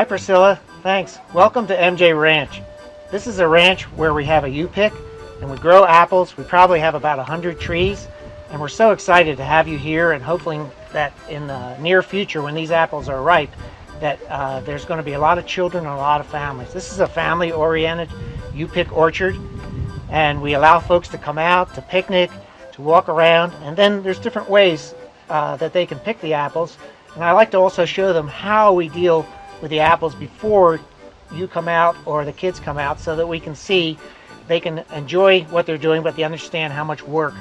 Hi Priscilla, thanks. Welcome to MJ Ranch. This is a ranch where we have a U-pick and we grow apples. We probably have about 100 trees, and we're so excited to have you here, and hopefully that in the near future when these apples are ripe that there's going to be a lot of children and a lot of families. This is a family-oriented U-pick orchard, and we allow folks to come out to picnic, to walk around, and then there's different ways that they can pick the apples. And I like to also show them how we deal with the apples before you come out or the kids come out, so that we can see they can enjoy what they're doing, but they understand how much work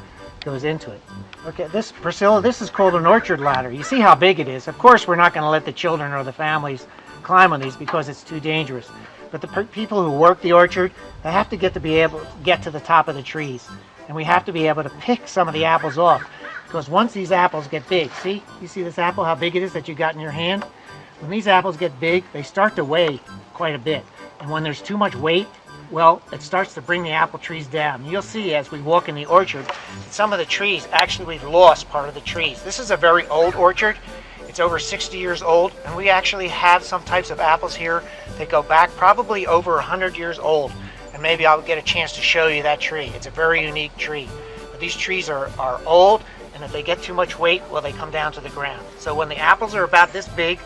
goes into it. Okay, Priscilla, this is called an orchard ladder. You see how big it is. Of course, we're not going to let the children or the families climb on these because it's too dangerous. But the people who work the orchard, they have to be able to get to the top of the trees. And we have to be able to pick some of the apples off. Because once these apples get big, see? You see this apple, how big it is that you got in your hand? When these apples get big, they start to weigh quite a bit. And when there's too much weight, well, it starts to bring the apple trees down. You'll see as we walk in the orchard, some of the trees, actually we've lost part of the trees. This is a very old orchard. It's over 60 years old, and we actually have some types of apples here that go back probably over 100 years old. And maybe I'll get a chance to show you that tree. It's a very unique tree. But these trees are old, and if they get too much weight, well, they come down to the ground. So when the apples are about this big,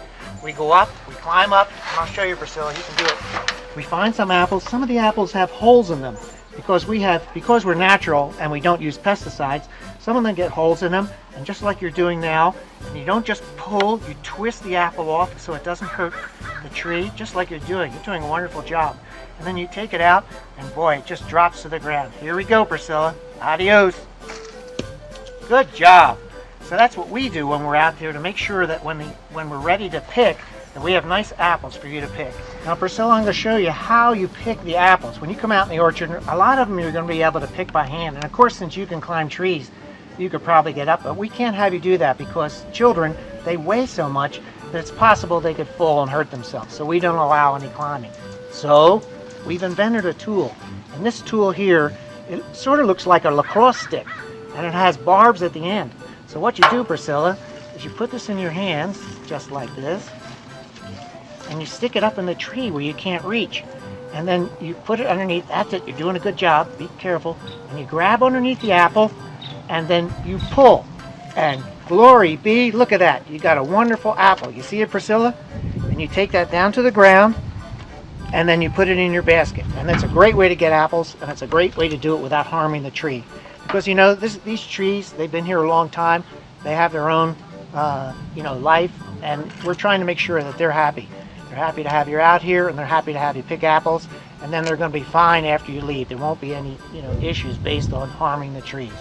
we go up, we climb up, and I'll show you, Priscilla, you can do it. We find some apples. Some of the apples have holes in them because we're natural and we don't use pesticides. Some of them get holes in them, and just like you're doing now, and you don't just pull, you twist the apple off so it doesn't hurt the tree, just like you're doing. You're doing a wonderful job. And then you take it out, and boy, it just drops to the ground. Here we go, Priscilla. Adios. Good job. So that's what we do when we're out there, to make sure that when we're ready to pick, that we have nice apples for you to pick. Now, Priscilla, I'm going to show you how you pick the apples. When you come out in the orchard, a lot of them you're going to be able to pick by hand. And of course, since you can climb trees, you could probably get up, but we can't have you do that because children, they weigh so much that it's possible they could fall and hurt themselves. So we don't allow any climbing. So we've invented a tool. And this tool here, it sort of looks like a lacrosse stick, and it has barbs at the end. So what you do, Priscilla, is you put this in your hands, just like this, and you stick it up in the tree where you can't reach. And then you put it underneath. That's it. You're doing a good job. Be careful. And you grab underneath the apple, and then you pull. And glory be, look at that. You got a wonderful apple. You see it, Priscilla? And you take that down to the ground, and then you put it in your basket. And that's a great way to get apples, and it's a great way to do it without harming the tree. Because, you know, these trees, they've been here a long time. They have their own, life, and we're trying to make sure that they're happy. They're happy to have you out here, and they're happy to have you pick apples, and then they're going to be fine after you leave. There won't be any, issues based on harming the trees.